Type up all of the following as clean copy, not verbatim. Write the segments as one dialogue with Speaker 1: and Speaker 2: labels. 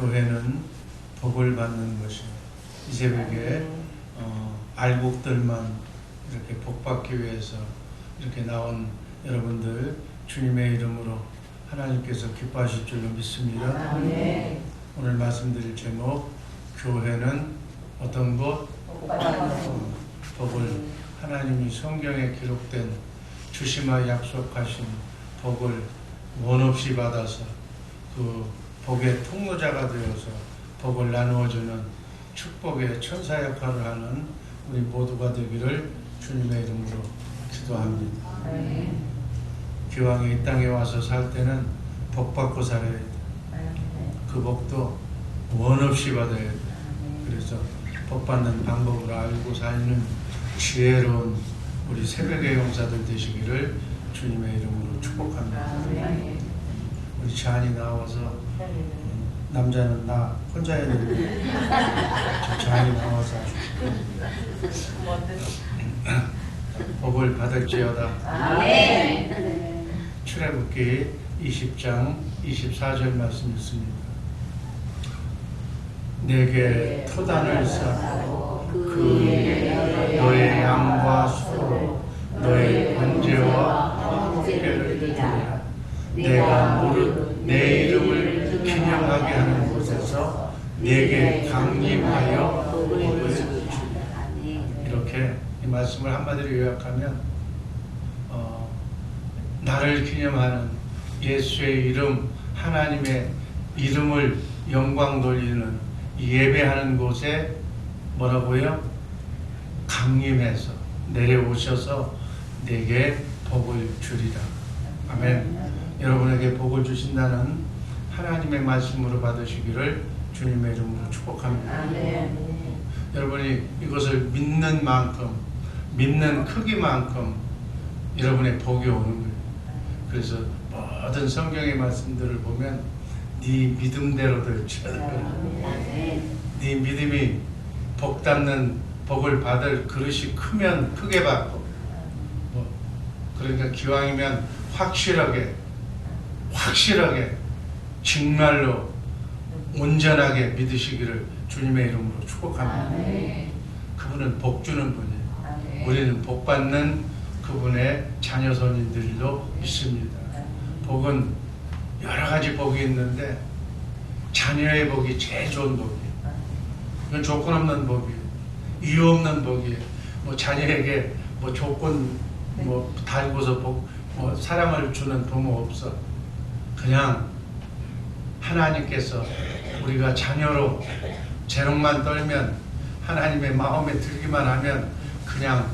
Speaker 1: 교회는 복을 받는 것이 이 새벽에 알곡들만 이렇게 복받기 위해서 이렇게 나온 여러분들 주님의 이름으로 하나님께서 기뻐하실 줄로 믿습니다. 오늘 말씀드릴 제목 교회는 어떤 것? 복을 하나님이 성경에 기록된 주시마 약속하신 복을 원 없이 받아서 그 복의 통로자가 되어서 복을 나누어주는 축복의 천사 역할을 하는 우리 모두가 되기를 주님의 이름으로 기도합니다. 기왕에 이 땅에 와서 살 때는 복 받고 살아야 돼. 그 복도 원 없이 받아야 돼. 그래서 복 받는 방법을 알고 살는 지혜로운 우리 새벽의 용사들 되시기를 주님의 이름으로 축복합니다. 우리 잔이 나와서 남자는 나 혼자 해야 되는데 저 잔이 나와서 복을 받을지어다. 출애굽기 20장 24절 말씀 있습니다. 내게 토단을 쌓고 그 위에 너의 양과 소 너의 번제와 헌제를 드리라. 내가 무릇 내 이름을 기념하게 하는 곳에서 내게 강림하여 복을 주리라. 이렇게 이 말씀을 한마디로 요약하면 나를 기념하는 예수의 이름, 하나님의 이름을 영광 돌리는 예배하는 곳에 뭐라고요? 강림해서 내려오셔서 내게 복을 주리라. 아멘. 여러분에게 복을 주신다는 하나님의 말씀으로 받으시기를 주님의 이름으로 축복합니다. 여러분이 이것을 믿는 만큼, 믿는 크기만큼 여러분의 복이 오는 거예요. 그래서 모든 성경의 말씀들을 보면 네 믿음대로 될지어다. 네 믿음이 복 담는 복을 받을 그릇이 크면 크게 받고, 그러니까 기왕이면 확실하게 정말로 온전하게 믿으시기를 주님의 이름으로 축복합니다. 그분은 복 주는 분이에요. 우리는 복 받는 그분의 자녀 손님들도 있습니다. 복은 여러 가지 복이 있는데 자녀의 복이 제일 좋은 복이에요. 이건 조건 없는 복이에요. 이유 없는 복이에요. 자녀에게 조건 달고서 사랑을 주는 부모 없어. 그냥 하나님께서 우리가 자녀로 재롱만 떨면 하나님의 마음에 들기만 하면 그냥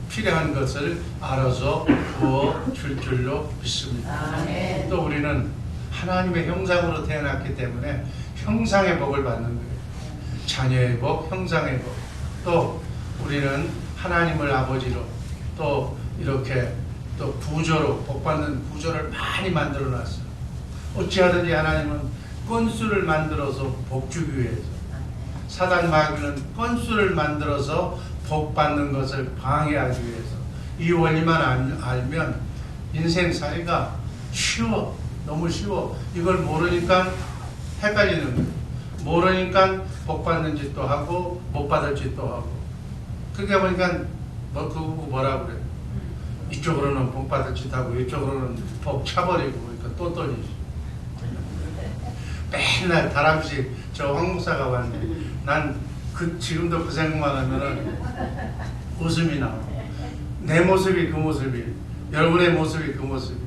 Speaker 1: 필요한 것을 알아서 부어줄 줄로 믿습니다. 또 우리는 하나님의 형상으로 태어났기 때문에 형상의 복을 받는 거예요. 자녀의 복, 형상의 복. 또 우리는 하나님을 아버지로 또 이렇게 또 구조로 복받는 구조를 많이 만들어 놨어요. 어찌하든지 하나님은 건수를 만들어서 복 주기 위해서, 사단 마귀는 건수를 만들어서 복 받는 것을 방해하기 위해서, 이 원리만 알면 인생살이가 쉬워. 너무 쉬워. 이걸 모르니까 헷갈리는 거예요. 모르니까 복 받는 짓도 하고 못 받을 짓도 하고. 그렇게 보니까 뭐라 그래. 이쪽으로는 복 받을 짓 하고 이쪽으로는 복 차버리고 그러니까 또 떨리지. 맨날 다람쥐 저 황 목사가 왔네. 난 지금도 그 생각만 하면은 웃음이 나와. 내 모습이 그 모습이, 여러분의 모습이 그 모습이.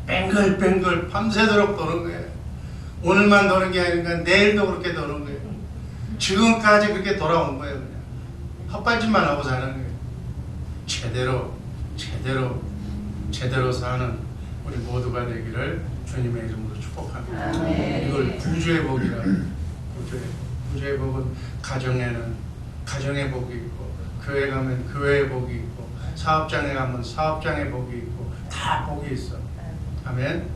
Speaker 1: 뱅글뱅글 밤새도록 도는 거예요. 오늘만 도는 게 아니라 내일도 그렇게 도는 거예요. 지금까지 그렇게 돌아온 거예요. 그냥 헛발질만 하고 사는 거예요. 제대로 사는 우리 모두가 되기를 주님의 이름으로 축복합니다. 이걸 구주의 복이라. 구주의 복은 가정에는 가정의 복이 있고, 교회 가면 교회의 복이 있고, 사업장에 가면 사업장의 복이 있고, 다 복이 있어. 아멘.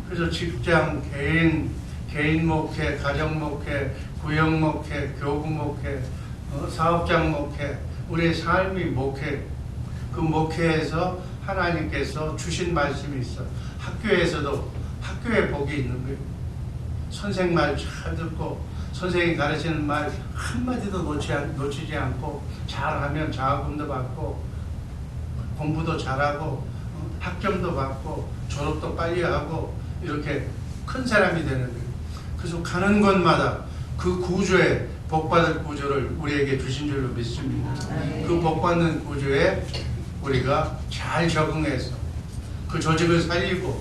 Speaker 1: 그래서 직장, 개인 목회, 가정 목회, 구역 목회, 교구 목회, 사업장 목회, 우리의 삶이 목회. 그 목회에서 하나님께서 주신 말씀이 있어. 학교에서도 학교에 복이 있는 거예요. 선생 말 잘 듣고 선생님이 가르치는 말 한마디도 놓치지 않고 잘하면 장학금도 받고 공부도 잘하고 학점도 받고 졸업도 빨리 하고 이렇게 큰 사람이 되는 거예요. 그래서 가는 곳마다 그 구조에 복받을 구조를 우리에게 주신 줄로 믿습니다. 그 복받는 구조에 우리가 잘 적응해서 그 조직을 살리고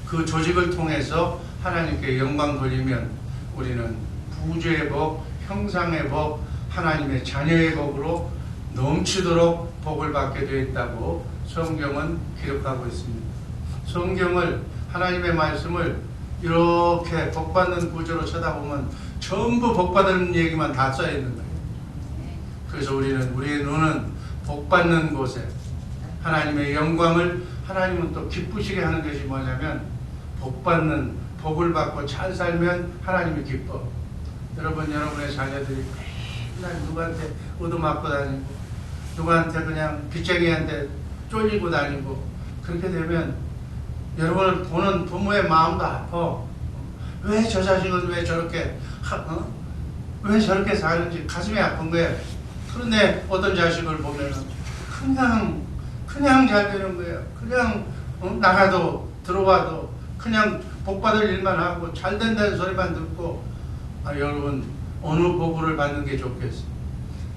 Speaker 1: 그 조직을 통해서 하나님께 영광 돌리면 우리는 구주의 복, 형상의 복, 하나님의 자녀의 복으로 넘치도록 복을 받게 되어 있다고 성경은 기록하고 있습니다. 성경을 하나님의 말씀을 이렇게 복받는 구조로 쳐다보면 전부 복받는 얘기만 다 써 있는 거예요. 그래서 우리의 눈은 복받는 곳에 하나님의 영광을 하나님은 또 기쁘시게 하는 것이 뭐냐면 복받는 복을 받고 잘 살면 하나님이 기뻐. 여러분의 자녀들이 맨날 누구한테 얻어맞고 다니고 누구한테 그냥 빚쟁이한테 쫄리고 다니고 그렇게 되면 여러분을 보는 부모의 마음도 아파. 왜 저 자식은 왜 저렇게 왜 저렇게 사는지 가슴이 아픈 거예요. 그런데 어떤 자식을 보면은 그냥 잘 되는 거예요. 그냥 나가도 들어와도 그냥 복받을 일만 하고 잘 된다는 소리만 듣고 여러분 어느 복을 받는 게 좋겠어요?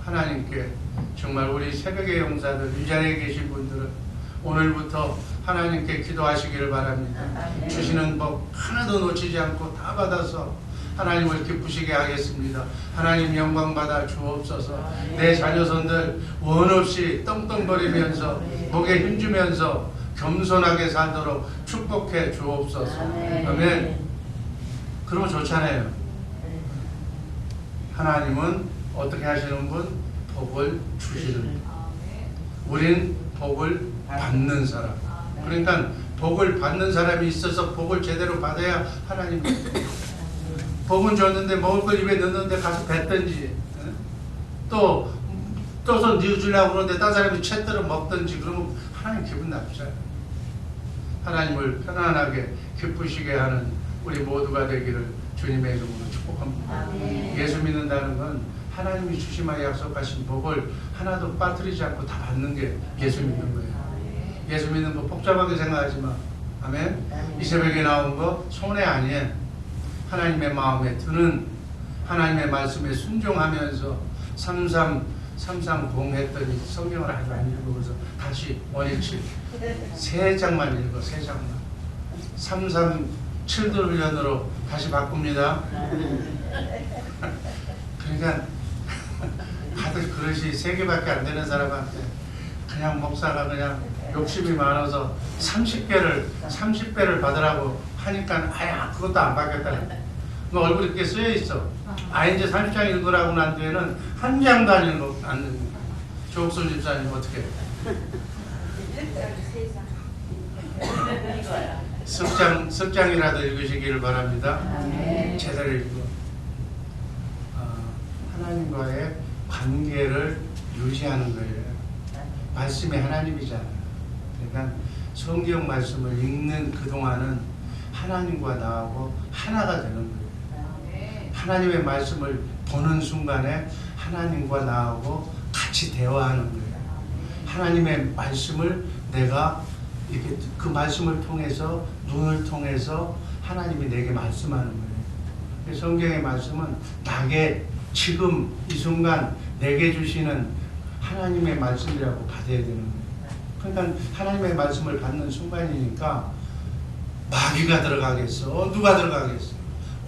Speaker 1: 하나님께 정말 우리 새벽의 용사들 이 자리에 계신 분들은 오늘부터 하나님께 기도하시기를 바랍니다. 주시는 복 하나도 놓치지 않고 다 받아서 하나님을 기쁘시게 하겠습니다. 하나님 영광 받아 주옵소서. 내 자녀손들 원 없이 떵떵거리면서 목에 힘주면서 겸손하게 살도록 축복해 주옵소서. 아멘. 그러면 좋잖아요. 하나님은 어떻게 하시는 분? 복을 주시는 분. 우린 복을 받는 사람. 그러니까 복을 받는 사람이 있어서 복을 제대로 받아야 하나님 복은 줬는데 먹을 걸 입에 넣는데 가서 뱉든지 또서 넣어주려고 그러는데 딴 사람이 채들어 먹든지 그러면 하나님 기분 나쁘잖아요. 하나님을 편안하게 기쁘시게 하는 우리 모두가 되기를 주님의 이름으로 축복합니다. 예수 믿는다는 건 하나님이 주시마 약속하신 복을 하나도 빠뜨리지 않고 다 받는 게 예수 믿는 거예요. 예수 믿는 거 복잡하게 생각하지 마. 아멘. 이 새벽에 나온 거 손해 아니에요. 하나님의 마음에 드는 하나님의 말씀에 순종하면서 330 했더니 성경을 아주 안 읽어서 다시 원일치 3장만 읽어. 3장만 337돌련으로 다시 바꿉니다. 그러니까 다들 그릇이 3개밖에 안 되는 사람한테 그냥 목사가 그냥 욕심이 많아서 30배를 받으라고 하니까 그것도 안 받겠다는 거야. 너 얼굴에 이렇게 쓰여 있어. 이제 30장 읽으라고 난 뒤에는 한 장도 안 읽는 거야. 조옥순 집사님 어떻게 습장이라도 읽으시기를 바랍니다. 제대로 읽고 하나님과의 관계를 유지하는 거예요. 말씀이 하나님이잖아요. 그러니까 성경 말씀을 읽는 그동안은 하나님과 나하고 하나가 되는 거예요. 하나님의 말씀을 보는 순간에 하나님과 나하고 같이 대화하는 거예요. 하나님의 말씀을 내가 이렇게 그 말씀을 통해서 눈을 통해서 하나님이 내게 말씀하는 거예요. 성경의 말씀은 나게 지금 이 순간 내게 주시는 하나님의 말씀이라고 받아야 되는 거예요. 그러니까 하나님의 말씀을 받는 순간이니까 마귀가 들어가겠어? 누가 들어가겠어?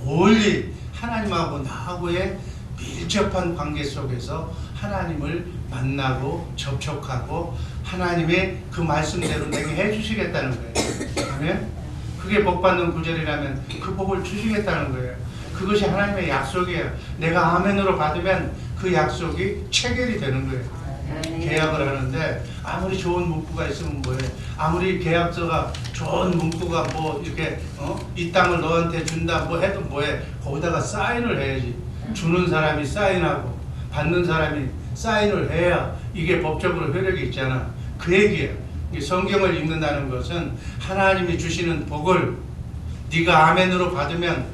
Speaker 1: 원리 하나님하고 나하고의 밀접한 관계 속에서 하나님을 만나고 접촉하고 하나님의 그 말씀대로 내게 해주시겠다는 거예요. 아멘? 그게 복받는 구절이라면 그 복을 주시겠다는 거예요. 그것이 하나님의 약속이에요. 내가 아멘으로 받으면 그 약속이 체결이 되는 거예요. 계약을 하는데 아무리 좋은 문구가 있으면 뭐해? 아무리 계약서가 좋은 문구가 뭐 이렇게 이 땅을 너한테 준다 뭐 해도 뭐해? 거기다가 사인을 해야지. 주는 사람이 사인하고 받는 사람이 사인을 해야 이게 법적으로 효력이 있잖아. 그 얘기예요. 성경을 읽는다는 것은 하나님이 주시는 복을 네가 아멘으로 받으면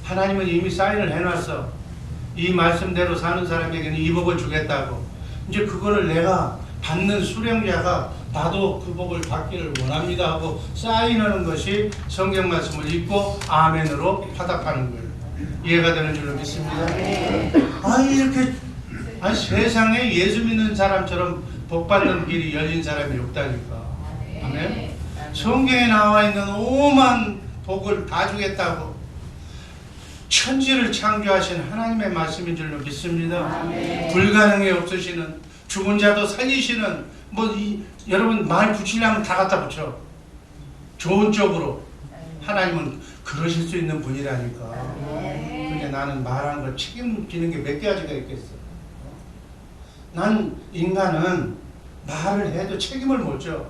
Speaker 1: 하나님은 이미 사인을 해놨어. 이 말씀대로 사는 사람에게는 이 복을 주겠다고. 이제 그거를 내가 받는 수령자가 나도 그 복을 받기를 원합니다 하고 사인하는 것이 성경 말씀을 읽고 아멘으로 화답하는 거예요. 이해가 되는 줄로 믿습니다. 이렇게 세상에 예수 믿는 사람처럼 복 받는 길이 열린 사람이 없다니까. 아멘. 성경에 나와 있는 오만 복을 다 주겠다고 천지를 창조하신 하나님의 말씀인 줄로 믿습니다. 불가능이 없으시는, 죽은 자도 살리시는, 여러분 말 붙이려면 다 갖다 붙여. 좋은 쪽으로. 하나님은 그러실 수 있는 분이라니까. 그러니까 나는 말하는 걸 책임지는 게 몇 가지가 있겠어. 난 인간은 말을 해도 책임을 못 져.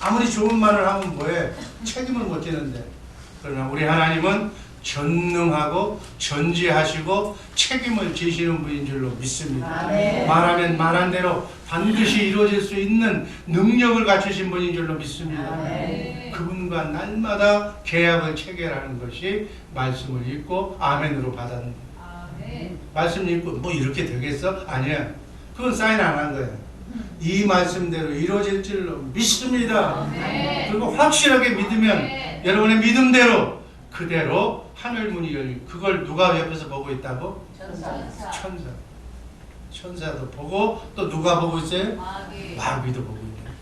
Speaker 1: 아무리 좋은 말을 하면 뭐해? 책임을 못 지는데. 그러나 우리 하나님은 전능하고 전지하시고 책임을 지시는 분인 줄로 믿습니다. 말하면 말한 대로 반드시 이루어질 수 있는 능력을 갖추신 분인 줄로 믿습니다. 그분과 날마다 계약을 체결하는 것이 말씀을 읽고 아멘으로 받았는 거예요. 말씀 읽고 뭐 이렇게 되겠어? 아니야. 그건 사인 안 한 거예요. 이 말씀대로 이루어질 줄로 믿습니다. 그리고 확실하게 믿으면 여러분의 믿음대로 그대로 하늘 문이 열리고, 그걸 누가 옆에서 보고 있다고? 천사. 천사도 보고 또 누가 보고 있어요? 마귀도 보고 있어요.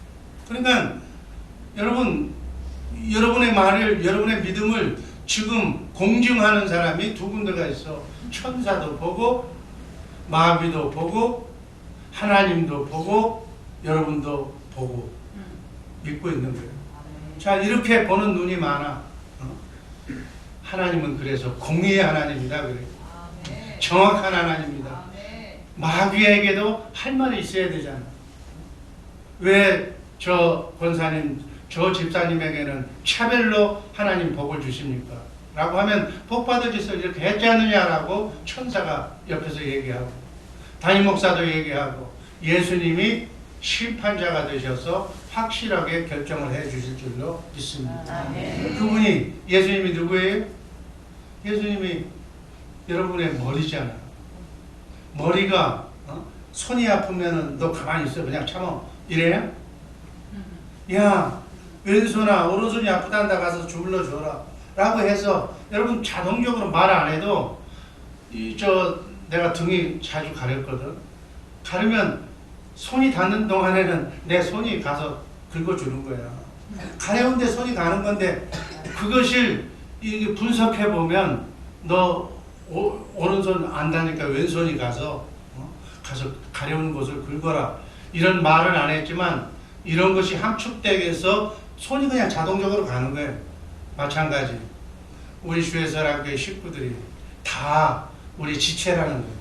Speaker 1: 그러니까 여러분의 말을, 여러분의 믿음을 지금 공증하는 사람이 두 군데가 있어. 천사도 보고 마귀도 보고 하나님도 보고 여러분도 보고 믿고 있는 거예요. 자, 이렇게 보는 눈이 많아. 하나님은 그래서 공의의 하나님이다 그래요. 정확한 하나님입니다. 마귀에게도 할 말이 있어야 되잖아. 왜 저 권사님, 저 집사님에게는 차별로 하나님 복을 주십니까? 라고 하면 복 받을 짓을 이렇게 했지 않느냐라고 천사가 옆에서 얘기하고, 담임 목사도 얘기하고, 예수님이 심판자가 되셔서 확실하게 결정을 해 주실 줄로 믿습니다. 그분이, 예수님이 누구예요? 예수님이 여러분의 머리잖아. 머리가 손이 아프면은 너 가만히 있어, 그냥 참아, 이래요? 야, 왼손아 오른손이 아프단다, 가서 주물러 줘라 라고 해서 여러분 자동적으로 말 안 해도 내가 등이 자주 가렵거든. 가르면 손이 닿는 동안에는 내 손이 가서 긁어주는 거야. 가려운데 손이 가는 건데, 그것을 분석해 보면 너 오른손 안 닿으니까 왼손이 가서 가려운 곳을 긁어라, 이런 말은 안 했지만 이런 것이 함축되어서 손이 그냥 자동적으로 가는 거예요. 마찬가지 우리 주의사랑교회 식구들이 다 우리 지체라는 거예요.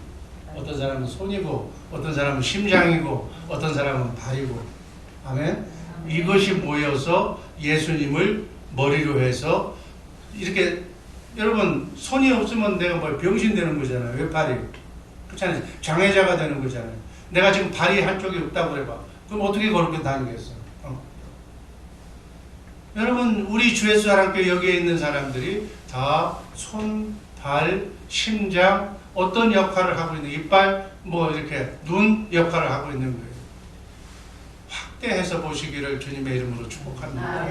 Speaker 1: 어떤 사람은 손이고 어떤 사람은 심장이고 어떤 사람은 발이고. 아멘. 이것이 모여서 예수님을 머리로 해서 이렇게, 여러분 손이 없으면 내가 뭐 병신 되는 거잖아요. 왜 발이? 그렇잖아요. 장애자가 되는 거잖아요. 내가 지금 발이 한쪽이 없다고 그래봐. 그럼 어떻게 그렇게 다니겠어? 여러분 우리 주예수사랑교회 여기에 있는 사람들이 다 손, 발, 심장, 어떤 역할을 하고 있는, 이빨, 뭐 이렇게 눈 역할을 하고 있는 거예요. 확대해서 보시기를 주님의 이름으로 축복합니다.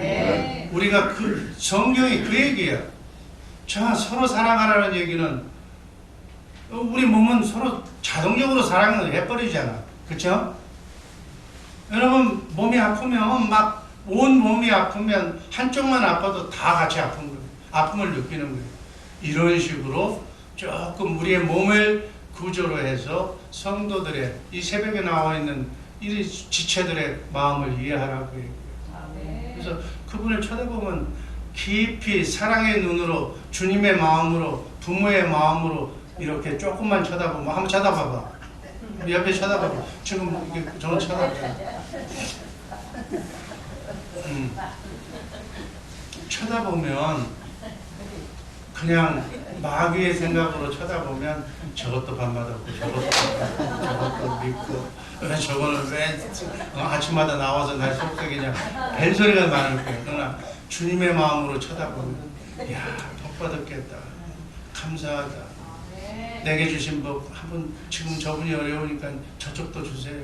Speaker 1: 우리가 성경이 그 얘기야. 자, 서로 사랑하라는 얘기는, 우리 몸은 서로 자동적으로 사랑을 해버리잖아. 그렇죠? 여러분 몸이 아프면 막 온 몸이 아프면 한쪽만 아파도 다 같이 아픈 거예요. 아픔을 느끼는 거예요. 이런 식으로 조금 우리의 몸을 구조로 해서 성도들의, 이 새벽에 나와 있는 이 지체들의 마음을 이해하라고 얘기해요. 그래서 그분을 쳐다보면 깊이 사랑의 눈으로, 주님의 마음으로, 부모의 마음으로 이렇게 조금만 쳐다보면, 한번 쳐다봐봐. 옆에 쳐다봐봐. 지금 이게 저는 쳐다봐요. 쳐다보면 그냥 마귀의 생각으로 쳐다보면 저것도 받아먹고 저것도 믿고, 저거는 왜 아침마다 나와서 날 속삭이냐, 벨소리가 많을 거예요. 그러나 주님의 마음으로 쳐다보면, 야, 복 받았겠다, 감사하다, 내게 주신 법 한번 지금 저분이 어려우니까 저쪽도 주세요.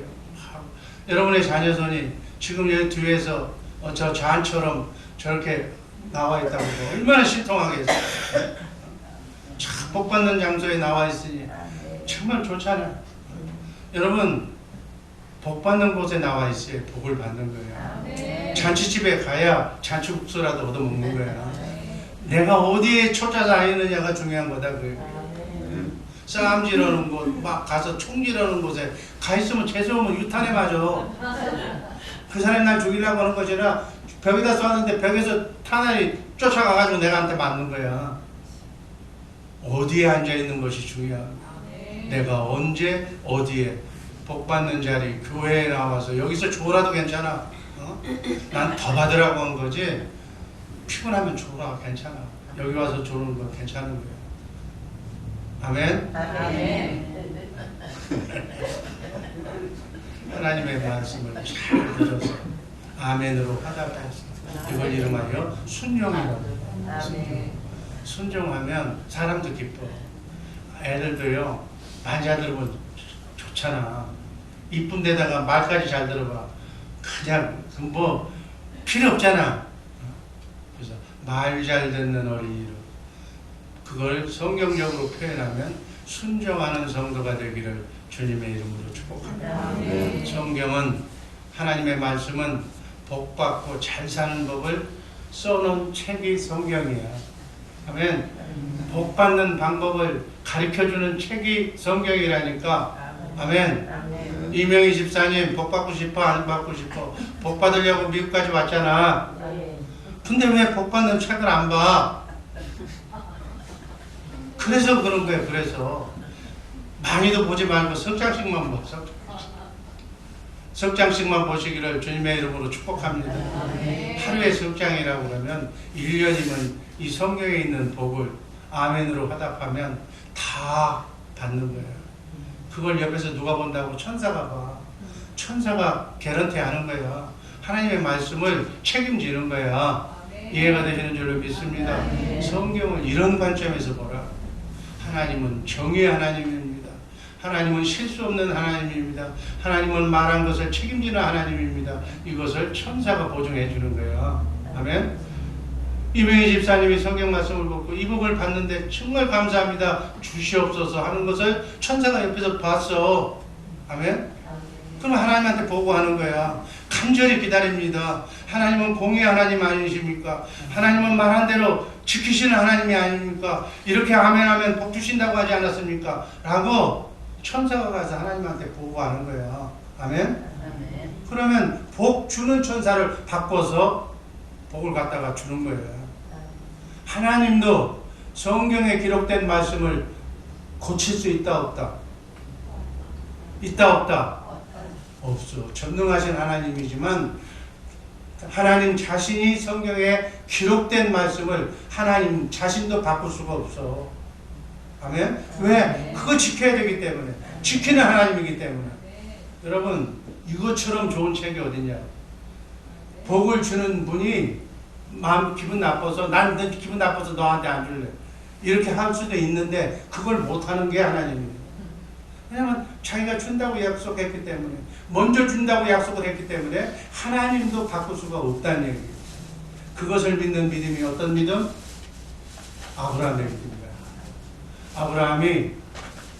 Speaker 1: 여러분의 자녀손이 지금 여기 뒤에서 저 잔처럼 저렇게 나와 있다고 얼마나 신통하겠어요. 참 복받는 장소에 나와 있으니 정말 좋잖아요. 여러분 복받는 곳에 나와 있어야 복을 받는 거예요. 잔치집에 가야 잔치국수라도 얻어먹는 거예요. 내가 어디에 초짜 다니느냐가 중요한 거다. 싸움 지르는 곳, 막 가서 총 지르는 곳에 가 있으면 재수없으면 유탄에 맞아. 그 사람이 날 죽이려고 하는 것이 아니라 벽에다 쏘았는데 벽에서 탄알이 쫓아가가지고 내가한테 맞는 거야. 어디에 앉아있는 것이 중요한 거야. 내가 언제 어디에 복받는 자리 교회에 나와서 여기서 줘라도 괜찮아. 난 더 받으라고 한 거지. 피곤하면 줘라 괜찮아. 여기 와서 주는 거 괜찮은 거야. 아멘. 하나님의 말씀을 잘 들어서 아멘으로 화답했습니다. 이걸 이름하여 순종이라고. 순종하면 사람도 기뻐. 애들도요. 남자들 보면 좋잖아. 이쁜 데다가 말까지 잘 들어봐. 그냥 뭐 필요 없잖아. 그래서 말 잘 듣는 어린이로 그걸 성경적으로 표현하면 순종하는 성도가 되기를 주님의 이름으로 축복합니다. 성경은 하나님의 말씀은 복받고 잘 사는 법을 써놓은 책이 성경이야. 아멘. 복받는 방법을 가르쳐주는 책이 성경이라니까. 아멘. 이명희 집사님 복받고 싶어 안 받고 싶어? 복받으려고 미국까지 왔잖아. 근데 왜 복받는 책을 안 봐? 그래서 그런 거예요. 그래서 많이도 보지 말고 석 장씩만 봐. 석 장씩만 보시기를 주님의 이름으로 축복합니다. 하루에 석 장이라고 그러면 1년이면 이 성경에 있는 복을 아멘으로 화답하면 다 받는 거예요. 그걸 옆에서 누가 본다고? 천사가 봐. 천사가 개런티 하는 거야. 하나님의 말씀을 책임지는 거야. 이해가 되시는 줄로 믿습니다. 성경을 이런 관점에서 보라. 하나님은 정의의 하나님입니다. 하나님은 실수 없는 하나님입니다. 하나님은 말한 것을 책임지는 하나님입니다. 이것을 천사가 보증해 주는 거예요. 아멘. 이명희 집사님이 성경 말씀을 보고 이 복을 받는데 정말 감사합니다. 주시옵소서 하는 것을 천사가 옆에서 봤어. 아멘. 그럼 하나님한테 보고하는 거야. 간절히 기다립니다. 하나님은 공의 하나님 아니십니까? 하나님은 말한 대로 지키시는 하나님이 아닙니까? 이렇게 아멘하면 복 주신다고 하지 않았습니까? 라고 천사가 가서 하나님한테 보고하는 거야. 아멘? 그러면 복 주는 천사를 바꿔서 복을 갖다가 주는 거예요. 하나님도 성경에 기록된 말씀을 고칠 수 있다 없다? 있다 없다? 없어. 전능하신 하나님이지만 하나님 자신이 성경에 기록된 말씀을 하나님 자신도 바꿀 수가 없어. 아멘? 왜? 그거 지켜야 되기 때문에. 지키는 하나님이기 때문에. 여러분 이것처럼 좋은 책이 어디냐? 복을 주는 분이 마음 기분 나빠서 난 기분 나빠서 너한테 안 줄래. 이렇게 할 수도 있는데 그걸 못하는 게 하나님입니다. 왜냐하면 자기가 준다고 약속했기 때문에 먼저 준다고 약속을 했기 때문에 하나님도 바꿀 수가 없다는 얘기예요. 그것을 믿는 믿음이 어떤 믿음? 아브라함의 믿음입니다.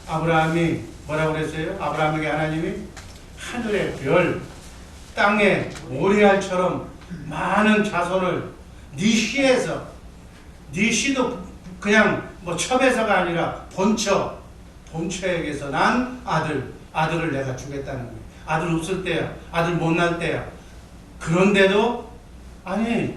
Speaker 1: 아브라함이 뭐라고 그랬어요? 아브라함에게 하나님이 하늘의 별, 땅의 모래알처럼 많은 자손을 네 씨에서, 네 씨도 그냥 뭐 첩에서가 아니라 본처에게서 난 아들을 내가 주겠다는 거예요. 아들 없을 때야, 아들 못 날 때야. 그런데도 아니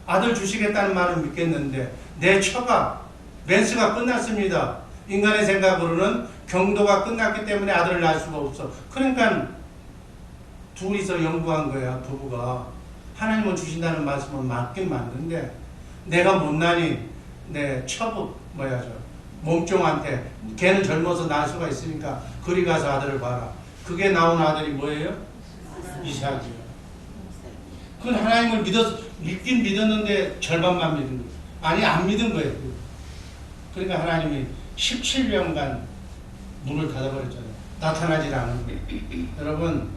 Speaker 1: 아들 주시겠다는 말은 믿겠는데 내 처가 멘스가 끝났습니다. 인간의 생각으로는 경도가 끝났기 때문에 아들을 낳을 수가 없어. 그러니까 둘이서 연구한 거야. 부부가 하나님은 주신다는 말씀은 맞긴 맞는데 내가 못나니 내 처부 몸종한테 걔는 젊어서 낳을 수가 있으니까 그리 가서 아들을 봐라. 그게 나온 아들이 뭐예요? 이삭이요. 그건 하나님을 믿긴 믿었는데 절반만 믿은 거예요. 아니 안 믿은 거예요. 그러니까 하나님이 17년간 문을 닫아버렸잖아요. 나타나질 않은 거예요. 여러분,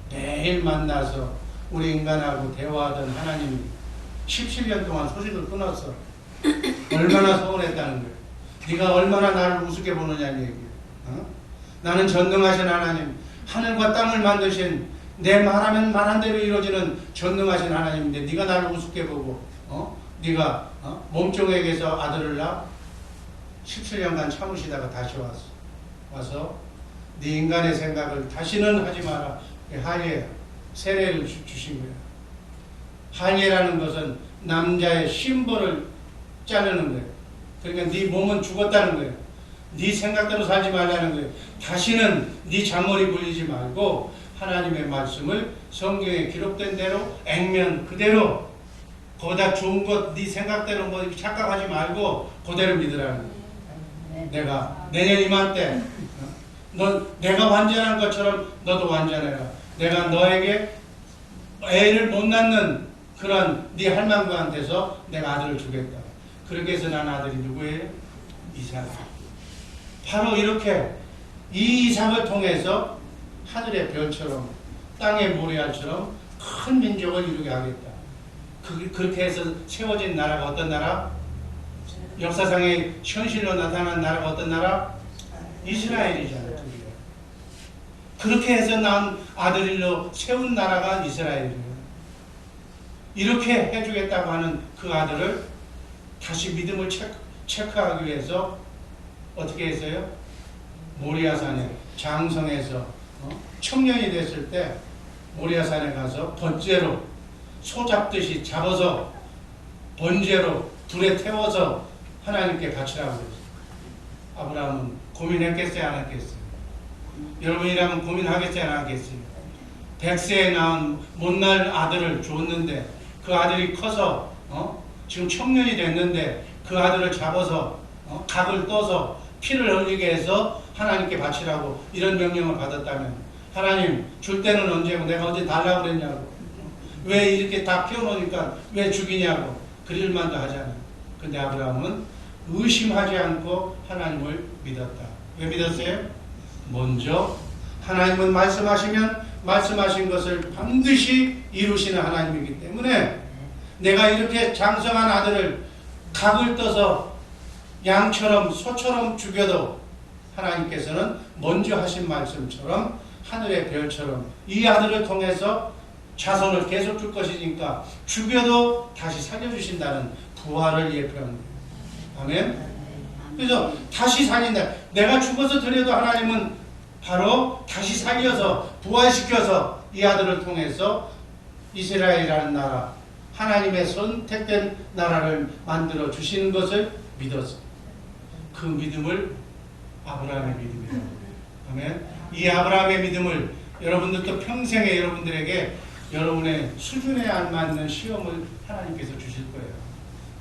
Speaker 1: 매일 만나서 우리 인간하고 대화하던 하나님이 17년 동안 소식을 끊었어. 얼마나 서운했다는 거예요. 네가 얼마나 나를 우습게 보느냐는 얘기예요. 나는 전능하신 하나님, 하늘과 땅을 만드신, 내 말하면 말한 대로 이루어지는 전능하신 하나님인데 네가 나를 우습게 보고 네가 몸종에게서 아들을 낳아 17년간 참으시다가 다시 와서 네 인간의 생각을 다시는 하지 마라. 한예 세례를 주신 거예요. 한예라는 것은 남자의 심벌을 자르는 거예요. 그러니까 네 몸은 죽었다는 거예요. 네 생각대로 살지 말라는 거예요. 다시는 네 잔머리 굴리지 말고 하나님의 말씀을 성경에 기록된 대로 액면 그대로, 거기다 좋은 것 네 생각대로 뭐 착각하지 말고 그대로 믿으라는 거예요. 내가 내년 이맘때 내가 완전한 것처럼 너도 완전해라. 내가 너에게 애를 못 낳는 그런 네 할망구한테서 내가 아들을 주겠다. 그렇게 해서 난 아들이 누구예요? 이삭. 바로 이렇게 이 이삭을 통해서 하늘의 별처럼 땅의 모래알처럼 큰 민족을 이루게 하겠다. 그렇게 해서 세워진 나라가 어떤 나라? 역사상의 현실로 나타난 나라가 어떤 나라? 이스라엘이잖아요. 그렇게 해서 난 아들로 세운 나라가 이스라엘이에요. 이렇게 해주겠다고 하는 그 아들을 다시 믿음을 체크하기 위해서 어떻게 했어요? 모리아산에 장성해서 청년이 됐을 때 모리아산에 가서 번제로 소 잡듯이 잡아서 번제로 불에 태워서 하나님께 바치라고 그랬어요. 아브라함은 고민했겠어요? 안 했겠어요? 여러분이라면 고민하겠어요? 안 하겠어요? 100세에 낳은 못날 아들을 줬는데 그 아들이 커서 지금 청년이 됐는데 그 아들을 잡아서 각을 떠서 피를 흘리게 해서 하나님께 바치라고 이런 명령을 받았다면 하나님 줄 때는 언제고 내가 언제 달라고 그랬냐고, 왜 이렇게 다 피워놓으니까 왜 죽이냐고 그럴 만도 하잖아요. 근데 아브라함은 의심하지 않고 하나님을 믿었다. 왜 믿었어요? 먼저 하나님은 말씀하시면 말씀하신 것을 반드시 이루시는 하나님이기 때문에 내가 이렇게 장성한 아들을 각을 떠서 양처럼 소처럼 죽여도 하나님께서는 먼저 하신 말씀처럼 하늘의 별처럼 이 아들을 통해서 자손을 계속 줄 것이니까 죽여도 다시 살려주신다는 부활을 예표하는 거예요. 아멘? 그래서 다시 살린다. 내가 죽어서 드려도 하나님은 바로 다시 살려서 부활시켜서 이 아들을 통해서 이스라엘이라는 나라, 하나님의 선택된 나라를 만들어 주시는 것을 믿어서 그 믿음을 아브라함의 믿음이라고 해요. 아멘. 이 아브라함의 믿음을 여러분들도 평생에 여러분들에게 여러분의 수준에 안 맞는 시험을 하나님께서 주실 거예요.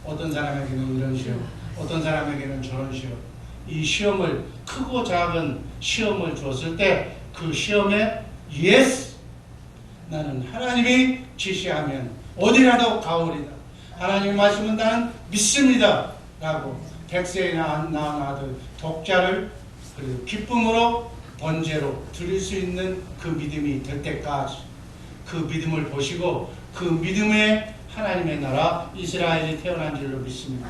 Speaker 1: 어떤 사람에게는 이런 시험, 어떤 사람에게는 저런 시험. 이 시험을, 크고 작은 시험을 주었을 때 그 시험에 예스! 나는 하나님이 지시하면 어디라도 가오리다. 하나님의 말씀은 나는 믿습니다. 라고 100세에 낳은 아들 독자를 기쁨으로 번제로 드릴 수 있는 그 믿음이 될 때까지 그 믿음을 보시고 그 믿음에 하나님의 나라 이스라엘이 태어난 줄로 믿습니다.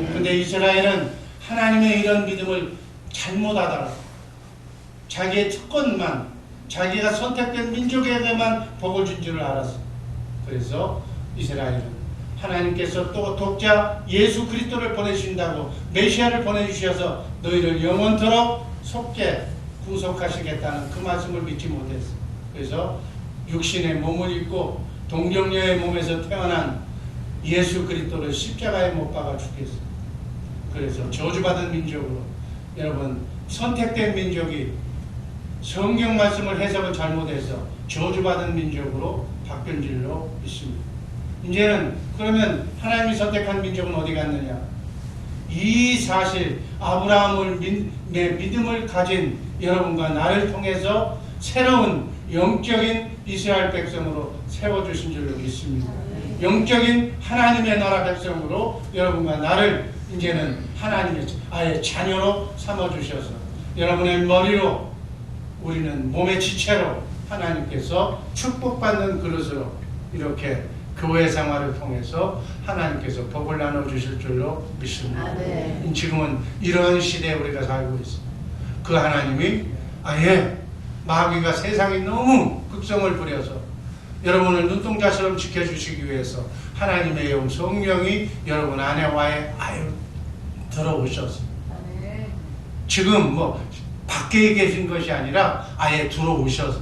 Speaker 1: 그런데 이스라엘은 하나님의 이런 믿음을 잘못하다가 자기의 특권만, 자기가 선택된 민족에게만 복을 준 줄을 알았어. 그래서 이스라엘은 하나님께서 또 독자 예수 그리스도를 보내주신다고 메시아를 보내주셔서 너희를 영원토록 속죄 구속하시겠다는 그 말씀을 믿지 못했어. 그래서 육신의 몸을 입고 동정녀의 몸에서 태어난 예수 그리스도를 십자가에 못 박아 죽겠어. 그래서 저주받은 민족으로, 여러분 선택된 민족이 성경 말씀을 해석을 잘못해서 저주받은 민족으로 바뀐 줄로 믿습니다. 이제는 그러면 하나님이 선택한 민족은 어디 갔느냐? 이 사실 아브라함을 믿음을 가진 여러분과 나를 통해서 새로운 영적인 이스라엘 백성으로 세워주신 줄로 믿습니다. 영적인 하나님의 나라 백성으로 여러분과 나를 이제는 하나님의 아예 자녀로 삼아주셔서 여러분의 머리로 우리는 몸의 지체로 하나님께서 축복받는 그릇으로 이렇게 교회 생활을 통해서 하나님께서 복을 나눠주실 줄로 믿습니다. 지금은 이런 시대에 우리가 살고 있습니다. 그 하나님이 아예 마귀가 세상에 너무 극성을 부려서 여러분을 눈동자처럼 지켜주시기 위해서 하나님의 영 성령이 여러분 안에와의 들어오셨습니다. 지금 뭐 밖에 계신 것이 아니라 아예 들어오셔서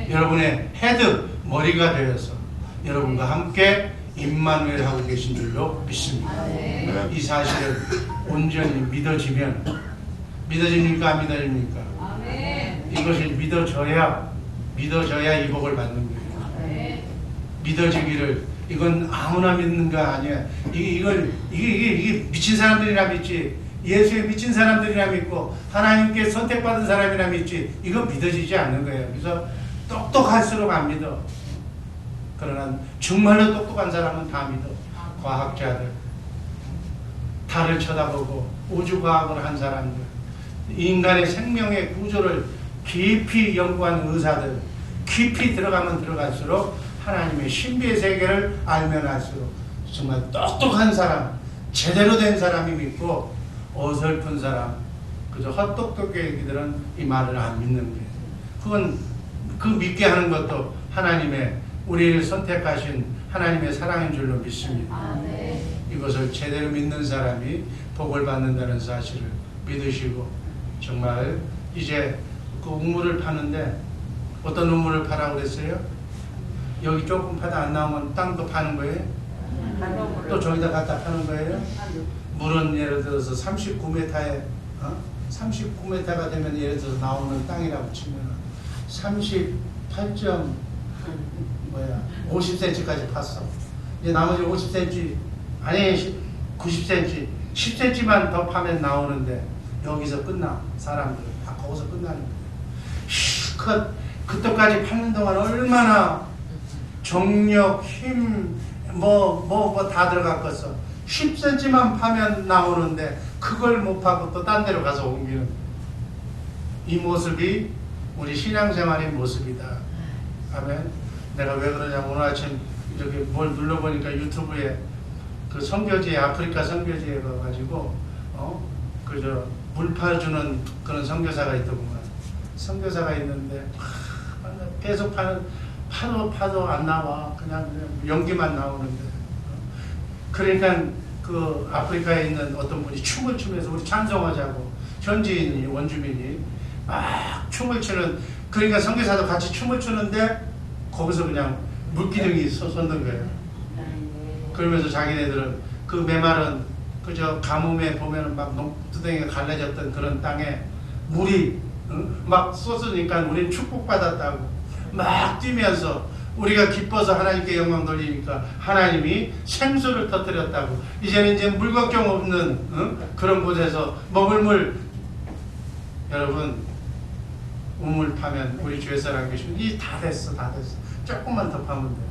Speaker 1: 여러분의 헤드 머리가 되어서 여러분과 함께 임마누엘 하고 계신 줄로 믿습니다. 이 사실을 온전히 믿어지면 믿어집니까? 안 믿어집니까? 이것을 믿어져야 이 복을 받는 거예요. 믿어지기를 이건 아무나 믿는 거 아니야. 이게 미친 사람들이나 믿지. 예수에 미친 사람들이나 믿고 하나님께 선택받은 사람이나 믿지. 이건 믿어지지 않는 거예요. 그래서 똑똑할수록 안 믿어. 그러나 정말로 똑똑한 사람은 다 믿어. 과학자들, 달을 쳐다보고 우주과학을 한 사람들, 인간의 생명의 구조를 깊이 연구한 의사들, 깊이 들어가면 들어갈수록 하나님의 신비의 세계를 알면 알수록 정말 똑똑한 사람, 제대로 된 사람이 믿고 어설픈 사람, 그저 헛똑똑이들은 이 말을 안 믿는 거예요. 그건 그 믿게 하는 것도 하나님의 우리를 선택하신 하나님의 사랑인 줄로 믿습니다. 이것을 제대로 믿는 사람이 복을 받는다는 사실을 믿으시고 정말 이제 그 우물을 파는데 어떤 우물을 파라고 그랬어요? 여기 조금 파다 안 나오면 땅도 파는 거예요? 또 저기다 갖다 파는 거예요? 물은 예를 들어서 39m에 39m가 되면 예를 들어서 나오는 땅이라고 치면 50cm까지 팠어. 이제 나머지 50cm 아니 90cm 10cm만 더 파면 나오는데 여기서 끝나. 사람들 다 거기서 끝나는 거예요. 그때까지 파는 동안 얼마나 정력, 힘, 뭐 다 들어갔겠어. 10cm만 파면 나오는데 그걸 못 파고 또 딴 데로 가서 옮기는 이 모습이 우리 신앙생활의 모습이다. 아멘. 내가 왜 그러냐면 오늘 아침 이렇게 뭘 눌러보니까 유튜브에 그 선교지에 아프리카 선교지에 가가지고 그저 물 파주는 그런 선교사가 있더구만. 선교사가 있는데 계속 파도 안 나와. 그냥 연기만 나오는데. 그러니까 그 아프리카에 있는 어떤 분이 춤을 추면서 우리 찬송하자고 현지인이 원주민이 막 춤을 추는, 그러니까 선교사도 같이 춤을 추는데 거기서 그냥 물기둥이 솟는 거예요. 그러면서 자기네들은 그 메마른 그저 가뭄에 보면은 막 농두덩이가 갈라졌던 그런 땅에 물이 막 쏟으니까 우리는 축복받았다고 막 뛰면서 우리가 기뻐서 하나님께 영광 돌리니까 하나님이 생수를 터뜨렸다고. 이제는 이제 물 걱정 없는 그런 곳에서 먹을 물. 여러분 우물 파면 우리 주의 사람 계시면 이 다 됐어. 조금만 더 파면 돼.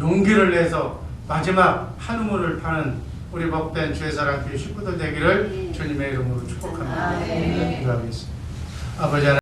Speaker 1: 용기를 내서 마지막 한 우물을 파는 우리 복된 주의 사랑 교회 식구들 되기를 주님의 이름으로 축복합니다. 기도하겠습니다. 아버지 하나님.